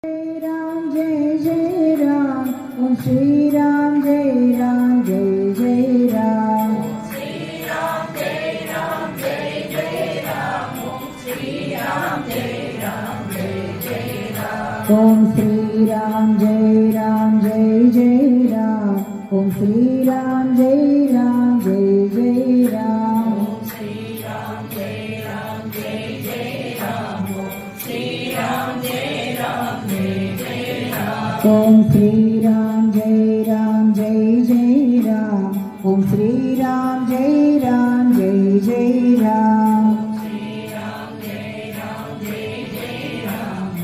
राम जय जय राम। ओम श्री राम जय राम जय जय राम। श्री राम जय राम जय जय राम। ओम श्री राम जय राम जय जय राम। ओम श्री राम जय राम जय जय राम। ओम श्री राम जय राम जय जय राम। ओम श्री राम जय राम जय जय राम। ओम श्री राम जय राम जय जय राम। ओम श्री राम जय राम जय जय राम। ओम श्री राम जय राम जय जय राम। श्री राम जय राम जय जय राम।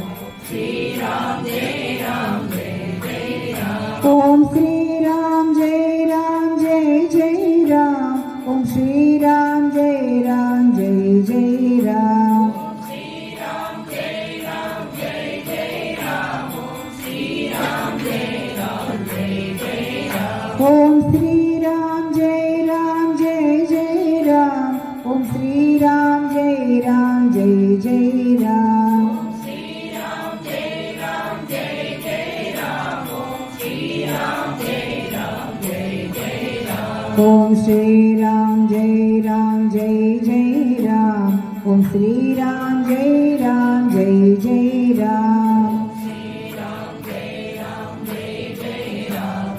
श्री राम जय राम जय जय राम। ओम श्री राम जय राम जय जय राम। ओम श्री राम जय राम जय जय राम। श्री राम जय राम जय जय राम। ओम श्री राम जय राम जय जय राम। ओम श्री राम जय राम जय जय राम। ओम श्री राम जय राम जय जय राम। श्री राम जय राम जय जय राम। ओम श्री राम जय राम जय जय राम। ओम श्री राम जय राम जय जय राम। ओम श्री राम जय राम जय जय राम। श्री राम जय राम जय जय राम।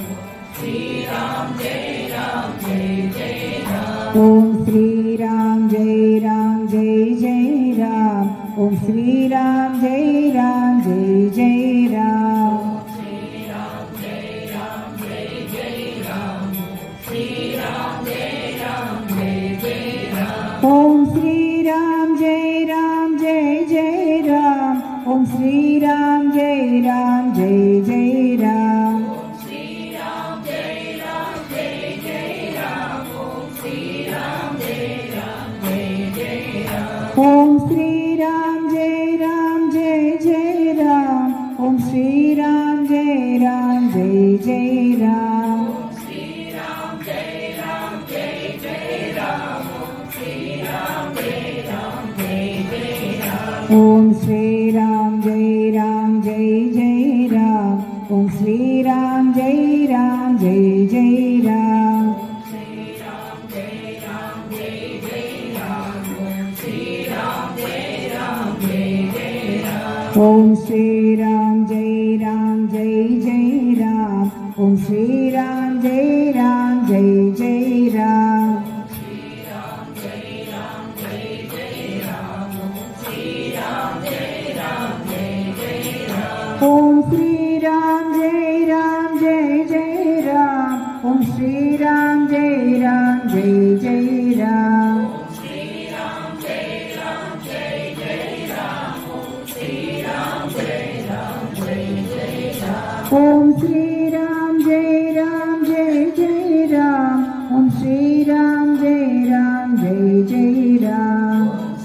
श्री राम जय राम जय जय राम। ओम श्री राम जय राम जय जय राम। ओम श्री राम जय राम जय जय राम। श्री राम जय राम जय जय राम। श्री राम जय राम जय जय राम। ओम श्री राम जय राम जय जय राम। ओम श्री राम जय राम जय जय राम। श्री राम जय राम जय जय राम। ओम श्री राम जय राम जय जय राम। ओम श्री राम जय राम जय जय राम। ओम श्री राम जय राम जय जय राम। श्री राम जय राम जय जय राम। ओम श्री राम जय राम जय जय राम। ओम श्री राम जय राम जय जय राम। ओम श्री राम जय राम जय जय राम। श्री राम जय राम जय जय राम। ओम श्री राम जय राम जय जय राम। ओम श्री राम जय राम जय जय राम। ओम श्री राम जय राम जय जय राम। श्री राम जय राम जय जय राम। ओम श्री राम जय राम जय जय राम। ओम श्री राम जय राम जय जय राम। ओम श्री राम जय राम जय जय राम। श्री राम जय राम जय जय राम। ओम श्री राम जय राम जय जय राम। ओम श्री राम जय राम जय जय राम। ओम श्री राम जय राम जय जय राम।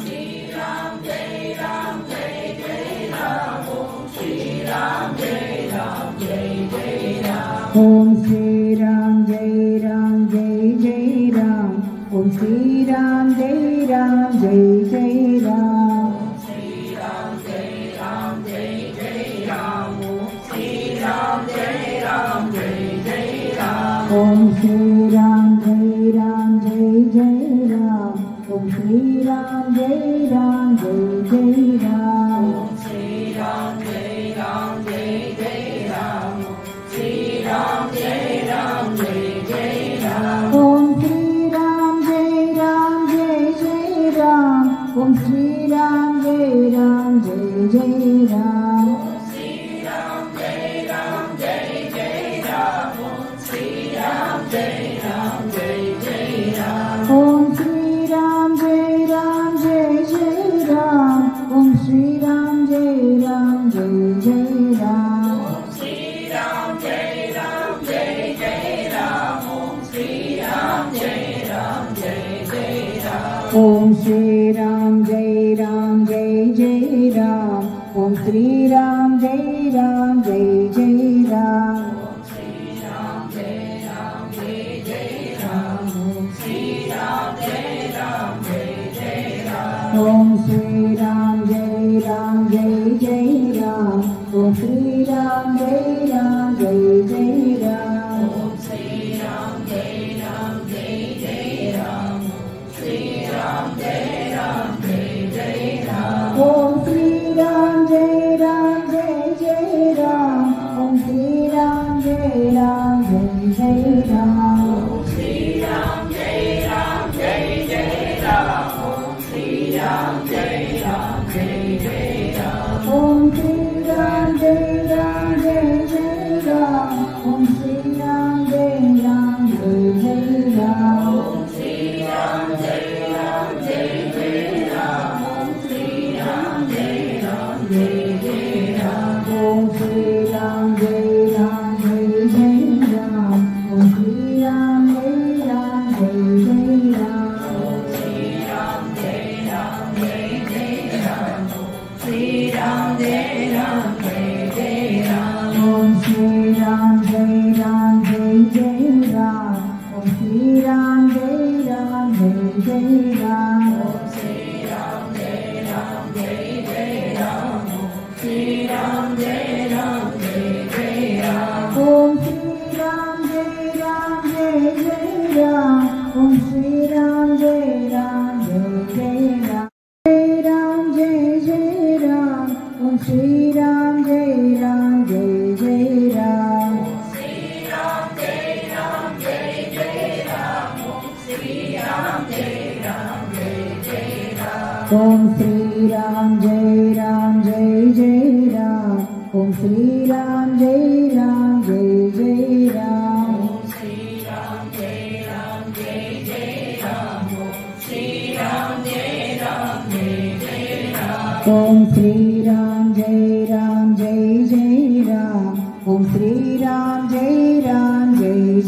श्री राम जय राम जय जय राम। ओम श्री राम जय राम जय जय राम। ओम श्री राम जय राम जय जय राम। ओम श्री राम जय राम जय जय राम। श्री राम जय राम जय जय राम। ओम श्री राम जय राम जय जय राम। ओम श्री राम जय राम जय जय राम। ओम श्री राम जय राम जय जय राम। ओम श्री राम जय राम जय जय राम। श्री राम जय राम जय जय राम। ओम श्री राम जय राम जय जय राम। ओम श्री राम जय राम जय जय राम। श्री राम जय राम जय जय राम। ओम श्री राम जय राम जय जय राम। ओम श्री राम जय राम जय जय राम। ओम श्री राम जय राम जय जय राम। श्री राम जय राम जय जय राम। ओम श्री राम जय राम जय जय राम। ओम श्री राम जय राम जय जय राम। ओम श्री राम जय राम जय जय राम। श्री राम जय राम जय जय राम। ओम श्री राम जय राम जय जय राम। ओम श्री राम जय राम जय जय राम। ओम श्री श्री राम जय जय राम। ओम श्री राम जय जय राम। श्री राम जय जय राम। श्री राम जय जय राम। ओम श्री राम जय जय राम। ओम श्री राम जय जय राम। श्री राम जय जय राम। श्री राम जय जय राम। ओम श्री राम जय जय राम। ओम श्री राम जय जय राम। जय राम जय राम। ओम श्री राम जय जय राम। श्री राम जय जय राम। श्री राम जय जय राम। ओम श्री राम जय जय राम। ओम श्री राम जय जय राम। श्री राम जय जय राम। श्री राम जय जय राम। ओम श्री राम जय जय राम। ओम श्री राम जय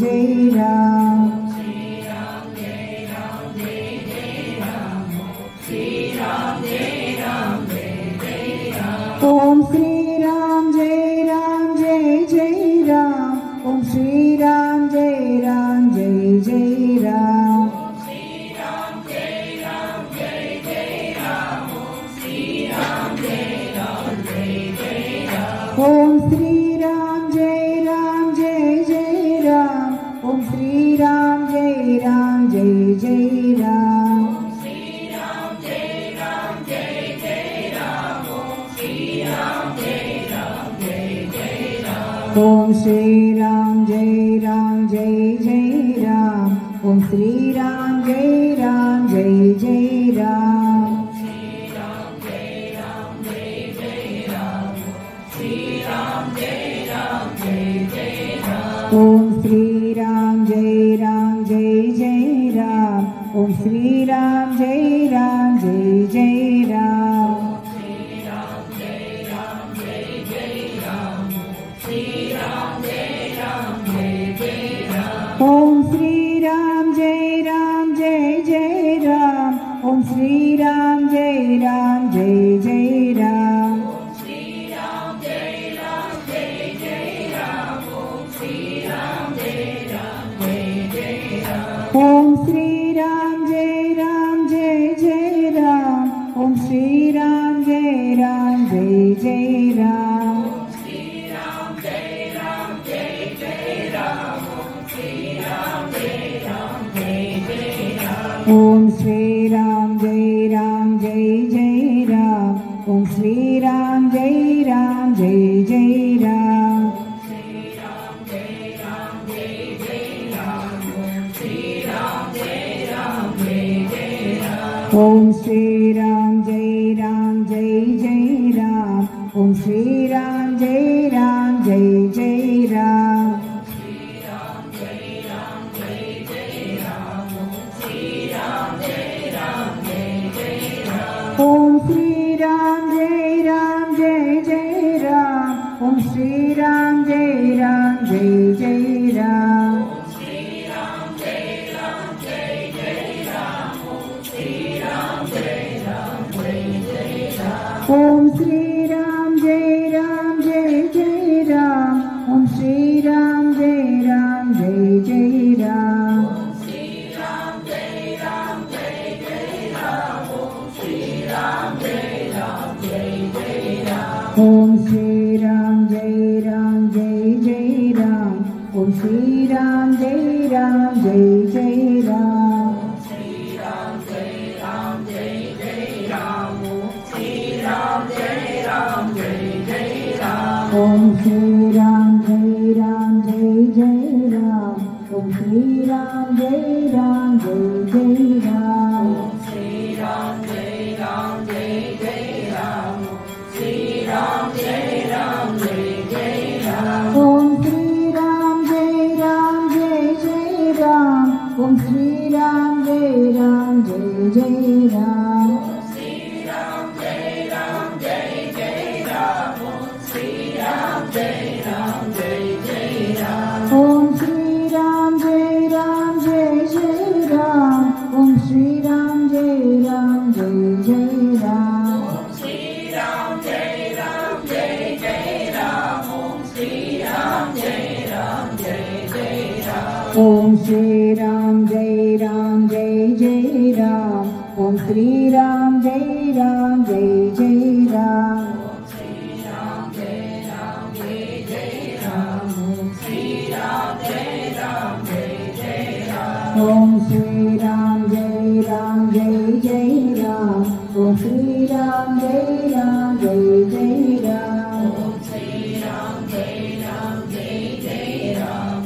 जय राम। श्री राम जय जय राम। श्री राम जय जय राम। ओम श्री राम जय जय राम। ओम श्री राम जय जय राम। श्री राम जय जय राम। श्री राम जय जय राम। ओम श्री राम जय जय राम। ओम श्री राम जय जय राम। श्री राम जय जय राम। श्री राम जय जय राम। ओम श्री राम जय जय राम। ओम श्री राम जय जय राम। श्री राम जय जय राम। श्री राम जय जय राम। ओम श्री राम जय जय राम। ओम श्री राम जय जय राम। श्री राम जय जय राम। श्री राम जय जय राम। ओम श्री राम जय जय राम। ओम श्री राम जय जय राम। श्री राम जय जय राम। श्री राम जय जय राम। ओम श्री राम जय जय राम। ओम श्री राम जय जय राम। श्री राम जय जय राम। श्री राम जय जय राम। ओम श्री राम जय जय राम। ओम श्री राम जय जय राम। श्री राम जय जय राम। श्री राम जय जय राम। ओम श्री राम जय जय राम। ओम श्री राम जय जय राम। श्री राम जय जय राम। श्री राम जय जय राम। ओम श्री राम जय जय राम। ओम श्री राम जय जय राम। श्री राम जय जय राम। श्री राम जय जय राम। ओम श्री राम जय जय राम। ओम श्री राम जय जय राम। श्री राम जय जय राम। श्री राम जय जय राम। ओम श्री राम जय जय राम। ओम श्री राम जय जय राम। श्री राम जय जय राम। श्री राम जय जय राम। ओम श्री राम जय जय राम। ओम श्री राम जय जय राम। श्री राम जय जय राम। श्री राम जय जय राम। ओम श्री राम जय जय राम। ओम श्री राम जय जय राम। श्री राम जय जय राम। श्री राम जय राम जय जय राम ओम श्री राम जय राम जय जय राम ओम श्री राम जय राम जय जय राम श्री राम जय राम जय जय राम ओम श्री राम जय राम जय जय राम ओम श्री राम जय राम जय जय राम ओम श्री राम जय राम जय जय राम श्री राम जय राम जय जय राम ओम श्री राम जय राम जय जय राम ओम श्री राम जय राम जय जय राम ओम श्री राम जय राम जय जय राम ओम श्री राम जय राम जय जय राम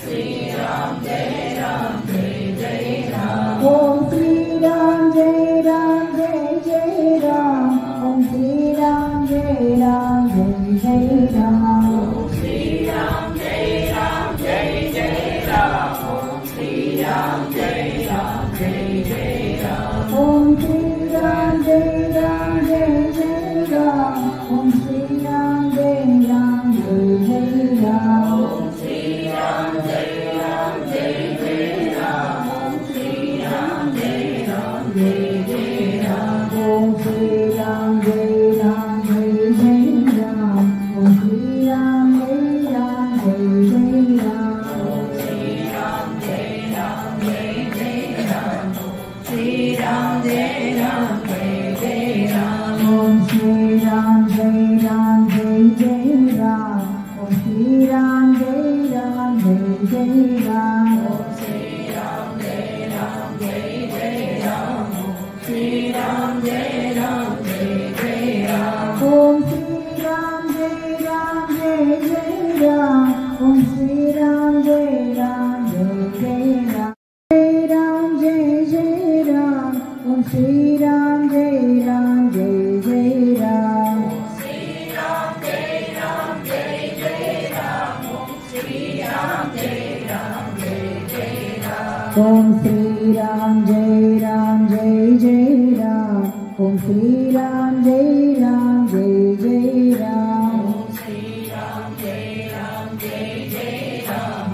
श्री राम जय राम जय जय राम ओम श्री राम जय राम जय जय राम ओम श्री राम जय राम जय जय राम श्री राम जय राम जय जय राम ओम श्री राम जय राम जय जय राम ओम श्री राम जय राम जय जय राम ओम श्री राम जय राम जय जय राम श्री राम जय राम जय जय राम ओम श्री राम जय राम जय जय राम ओम श्री राम जय राम जय जय राम ओम श्री राम जय राम जय जय राम श्री राम जय राम जय जय राम श्री राम जय राम जय जय राम ओम श्री राम जय राम जय जय राम ओम श्री राम जय राम जय जय राम श्री राम जय राम जय जय राम श्री राम जय राम जय जय राम ओम श्री राम जय राम जय जय राम ओम श्री राम जय राम जय जय राम जय राम जय जय राम ओम श्री राम जय राम जय जय राम श्री राम जय राम जय जय राम श्री राम जय राम जय जय राम ओम श्री राम जय राम जय जय राम ओम श्री राम जय राम जय जय राम श्री राम जय राम जय जय राम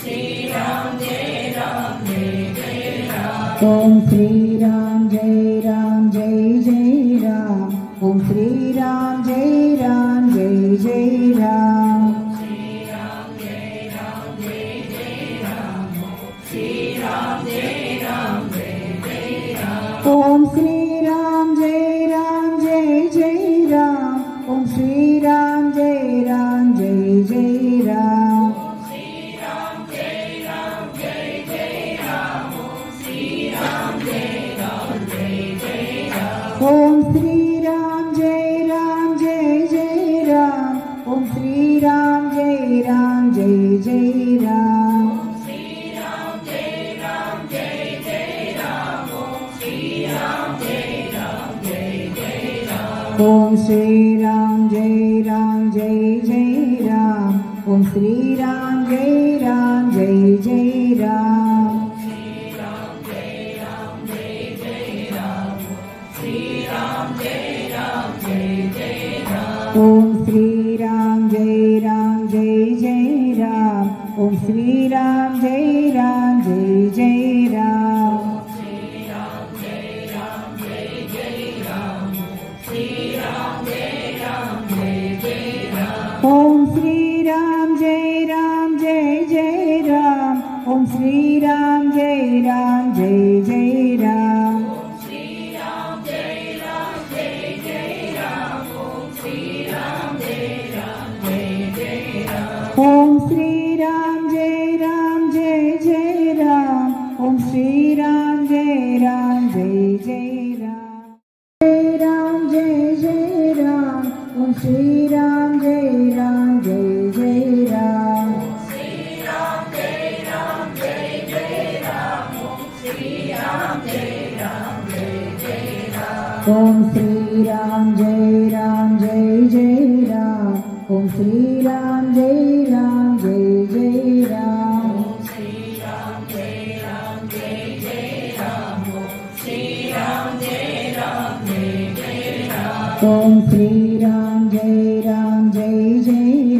श्री राम जय राम जय जय राम ओम श्री राम जय राम जय जय राम ओम श्री राम जय राम जय जय राम श्री राम जय राम जय जय राम श्री राम जय राम जय जय राम ओम श्री राम जय राम जय जय राम ओम श्री राम जय राम जय जय राम श्री राम जय राम जय जय राम श्री राम जय राम जय जय राम ओम श्री राम जय राम जय जय राम ओम श्री राम जय राम जय जय राम श्री राम जय राम जय जय राम श्री राम जय राम जय जय राम ओम श्री राम जय राम जय जय राम ओम श्री राम जय राम जय जय राम श्री राम जय राम जय जय राम श्री राम जय राम जय जय राम ओम श्री राम जय राम जय जय राम ओम श्री राम जय राम जय जय राम श्री राम जय राम जय जय राम श्री राम जय राम जय जय राम ओम श्री राम जय राम जय जय राम ओम श्री राम जय राम जय जय राम श्री राम जय राम जय जय राम श्री राम जय राम जय जय राम ओम श्री राम जय राम जय जय राम ओम श्री राम जय राम जय जय राम जय राम जय जय राम ओम श्री राम जय राम जय जय राम श्री राम जय राम जय जय राम श्री राम जय राम जय जय राम ओम श्री राम जय राम जय जय राम ओम श्री राम जय राम जय जय राम श्री राम जय राम जय जय राम श्री राम जय राम जय जय राम ओम श्री राम जय राम जय जय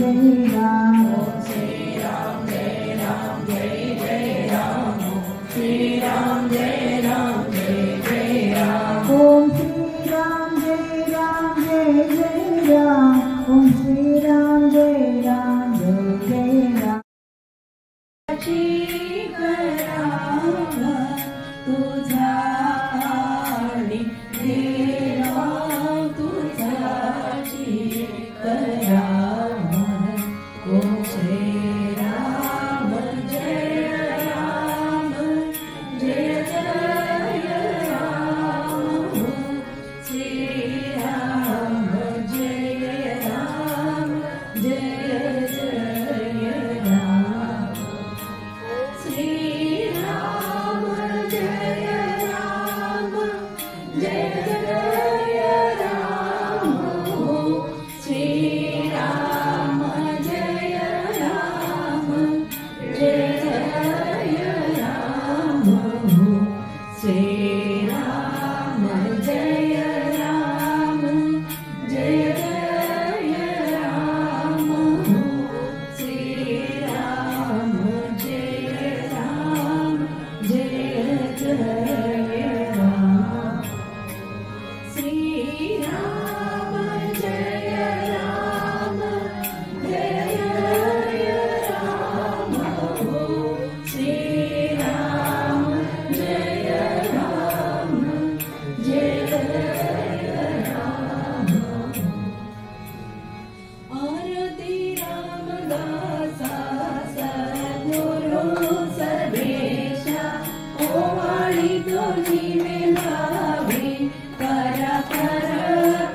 जय राम श्री राम जय राम जय जय राम श्री राम जय राम जय जय राम ओम श्री राम जय राम जय जय राम ओम श्री राम जय राम जय जय राम तुझा आणि देवा तुझा कराम ओम श्री राम जय राम जय जय राम श्री राम जय राम जय जय राम श्री राम जय राम जय जय राम श्री राम जय राम जय जय राम श्री राम जय राम जय जय राम श्री राम जय राम जय जय राम श्री राम जय राम जय जय राम श्री राम जय राम जय जय राम आरती रामदासा सद्गुरु सर्वेशा ओवाळी तुझी मिळावी कर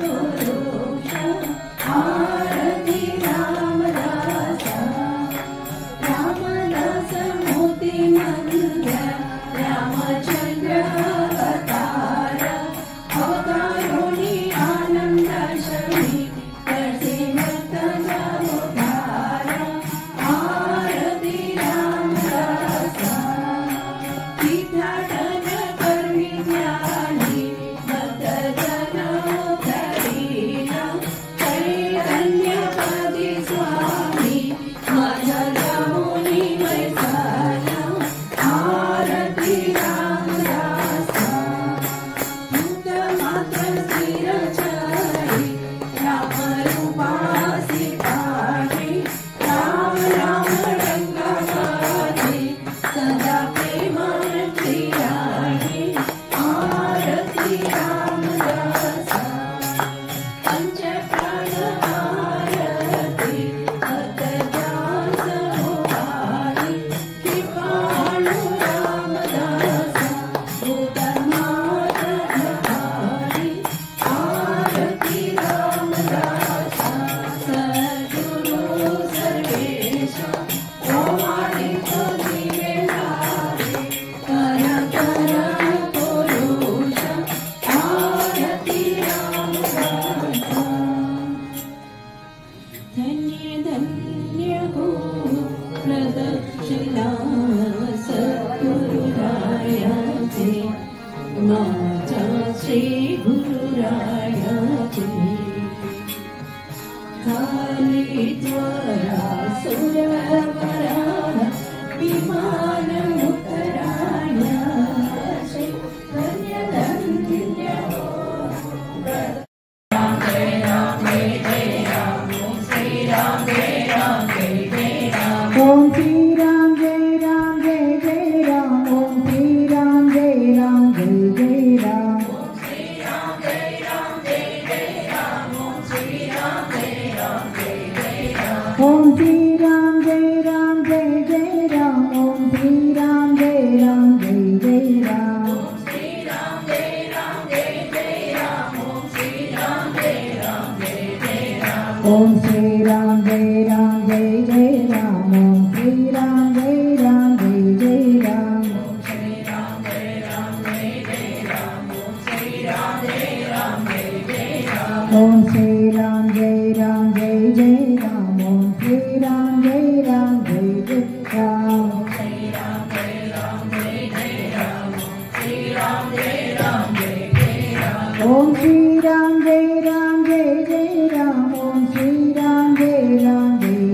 पुरुष आरती रामदासा रामदास मोती मंद्र रामचंद्र अवतार अवतारोनी आनंद शमी करते भक्त उद्धार आरती रामदासा तीर्थाटन करवी ज्ञानी भक्त जन उद्धरीना चैतन्यपदी स्वामी माझ्या जामुनी मैसाला आरती रामदासा भूत मात्र स्थिर चरी राम रूपासी पाठी राम राम रंगामध्ये सदा प्रेमाची राही आरती रामदासा पंचप्राण आरती भक्त दास होवारी कृपाळू रामदासा भूतमात भारी आरती रामदासा सद्गुरु सर्वेशा ओवाळी तुझी मिळावी कर पुरुष आरती रामदासा धन्य धन्य हो प्रदक्षिणा सद्गुरुरायाचे माझ्या श्री गुरुरायाचे झाली ज्वरा सुरवरा विमान उतराया श्री धन्य धन्य हो ओम श्री राम जय राम जय जय राम ओम श्री राम जय राम जय जय राम ओम श्री राम जय राम जय जय राम ओम श्री राम जय राम जय जय राम ओम श्री राम जय राम जय जय राम ओम श्री राम जय राम जय जय राम ओम श्री राम जय राम जय जय राम ओम श्री राम जय राम जय जय राम ओम श्री राम जय राम जय जय राम ओम श्री राम जय राम जय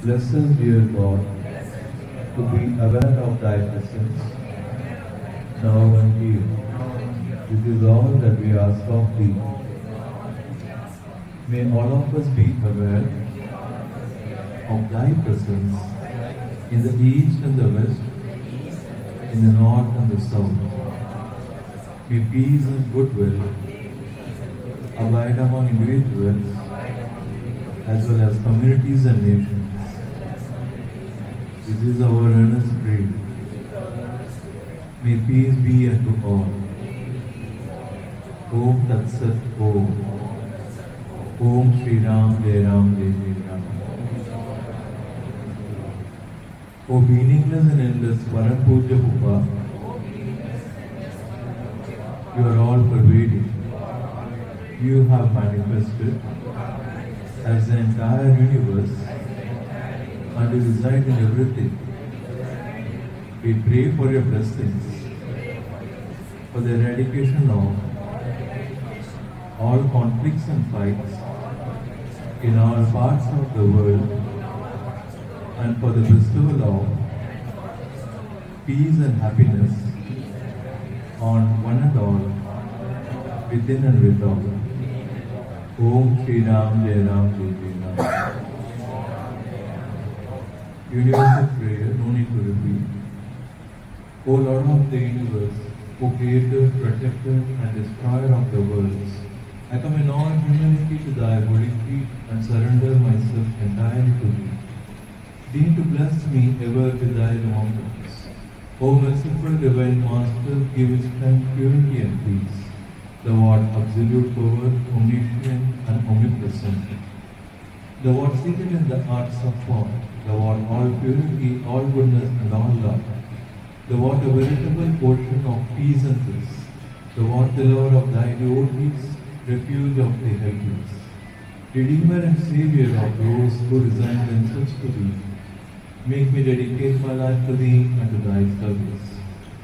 Bless us, dear God, to be aware of thy presence, now and here. This is all that we ask of thee. May all of us be aware of thy presence in the east and the west, in the north and the south. May peace and goodwill abide among individuals as well as communities and nations. This is our earnest prayer. May peace be unto all. Om Tat Sat Om. Om Shri Ram Jai Ram Jai Jai Ram. O meaningless and endless Param Puja Bhupa, you are all pervading. You have manifested as the entire universe and you reside in everything. We pray for your blessings, for the eradication of all conflicts and fights in all parts of the world, and for the bestowal of peace and happiness on one and all, within and without. Om Shri Ram Jai Ram Jai Jai Ram. Universal prayer, no need to repeat. O Lord of the universe, O Creator, Protector and Destroyer of the worlds, I come in all humility to thy holy feet and surrender myself entirely to thee. Deign to bless me ever with thy remembrance. O merciful divine Master, give strength, purity and peace. Thou art absolute power, omniscient and omnipresent. Thou art seated in the arts of form. Thou art all purity, all goodness and all love. Thou art a veritable portion of peace and bliss. Thou art the Lord of thy devotees, refuge of the helpless, Redeemer and Saviour of those who resign themselves to thee. Make me dedicate my life to thee and to thy service.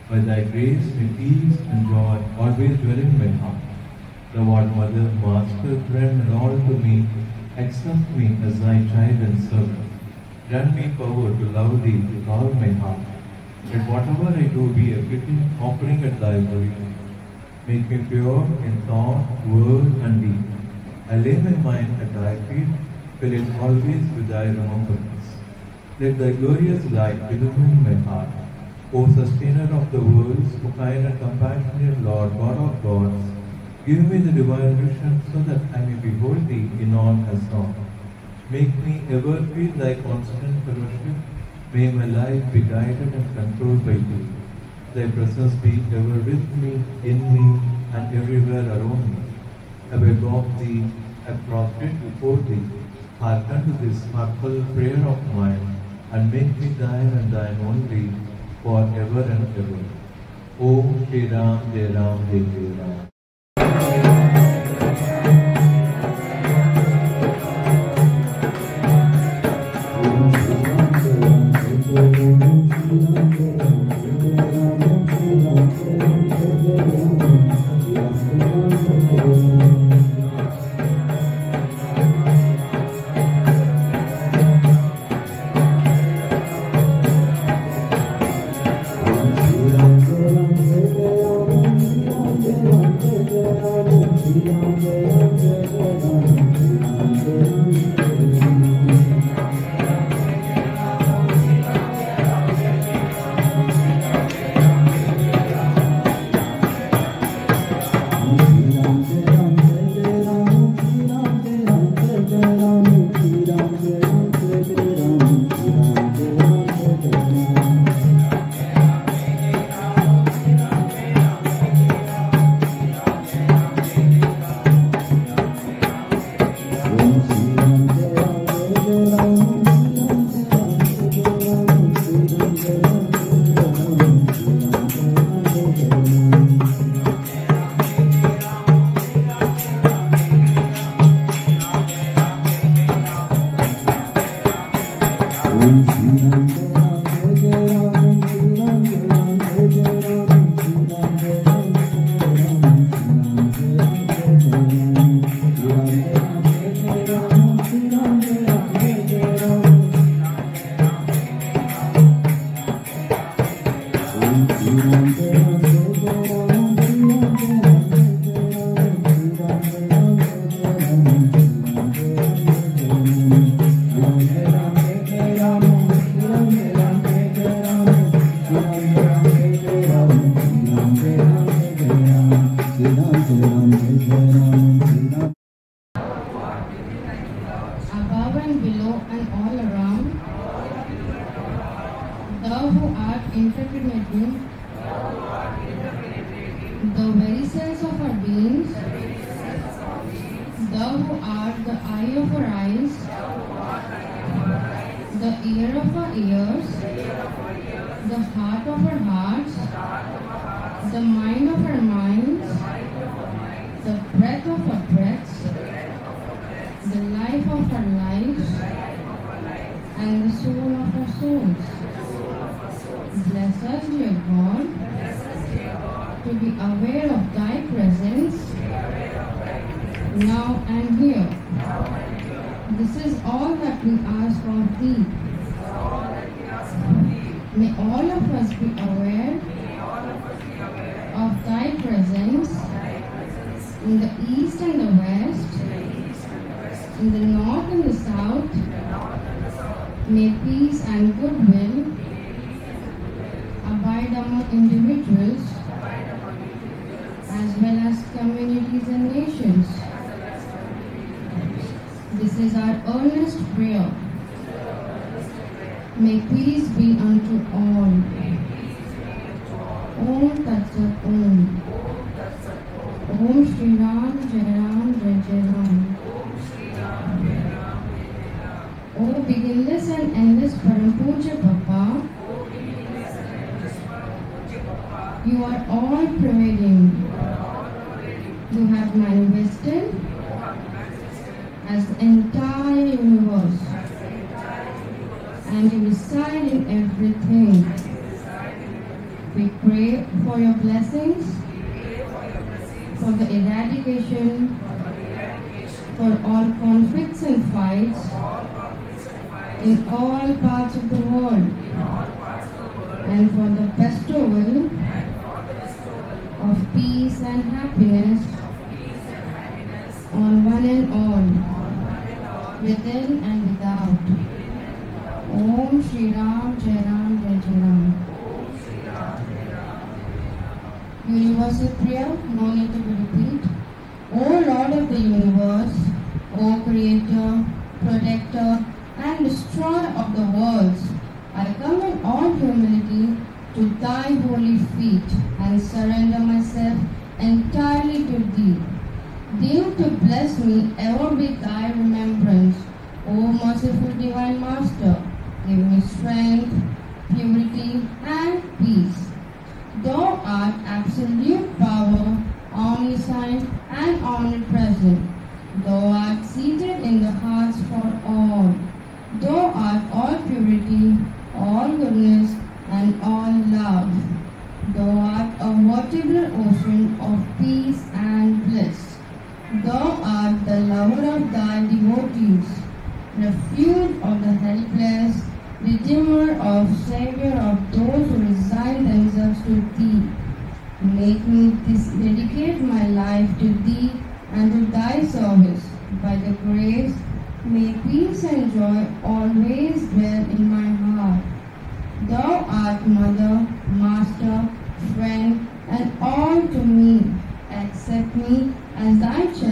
By thy grace may peace and joy always dwell in my heart. Thou art mother, master, friend and all to me. Accept me as thy child and servant. Grant me power to love thee with all my heart. Let whatever I do be a fitting offering at thy feet. Make me pure in thought, word and deed. I lay my mind at thy feet, fill it always with thy remembrance. Let thy glorious light illumine my heart. O sustainer of the worlds, O kind and compassionate Lord, God of gods, give me the divine vision so that I may behold thee in all as now. Make me ever feel thy constant fellowship. May my life be guided and controlled by thee. Thy presence be ever with me, in me, and everywhere around me. I beg of thee, I prostrate before thee. Hearken to this heartfelt prayer of mine, and make me thine and thine only, forever and ever. Om Shri Ram Jai Ram Jai Jai Ram. Above and below and all around, thou who art interpenetrating the very cells of our beings, thou who art the eye of our eyes, the ear of our ears, the heart of our hearts, the mind of our minds, the breath of our breaths, the life of our lives, and the soul of our souls. Bless us, dear God, to be aware of thy presence now and here. This is all that we ask of thee. May all of us be aware of thy presence in the east and the west, in the north and the south. May peace and goodwill abide among individuals as well as communities and nations. This is our earnest prayer. May peace be unto all. Om Tat Sat Om. Om Shri Ram Jai Ram Jai Jai Ram. O beginless and endless Param Puja Bappa, you are all prevailing. You have manifested as the entire universe, and you reside in everything. We pray for your blessings, for the eradication, for all conflicts and fights in all parts of the world, and for the bestowal of peace and happiness on one and all, within and without. Om Shri Ram Jai Ram Jai Jai Ram. Universal prayer, no need to repeat. O Lord of the universe, O Creator, Protector, and Destroyer of the worlds, I come in all humility to thy holy feet and surrender myself entirely to thee. Deign to bless me ever with thy remembrance, O merciful divine Master. Give me strength, purity, and peace. Thou art absolute power, omniscient and omnipresent. Thou art seated in the hearts for all. Thou art all purity, all goodness, and all love. Thou art a vertebral ocean of peace and bliss. Thou art the lover of thy devotees, refuge of the helpless, Redeemer of Savior of those who resign themselves to thee. Make me dedicate my life to thee and to thy service. By the grace, may peace and joy always dwell in my heart. Thou art mother, master, friend, and all to me. Accept me as thy child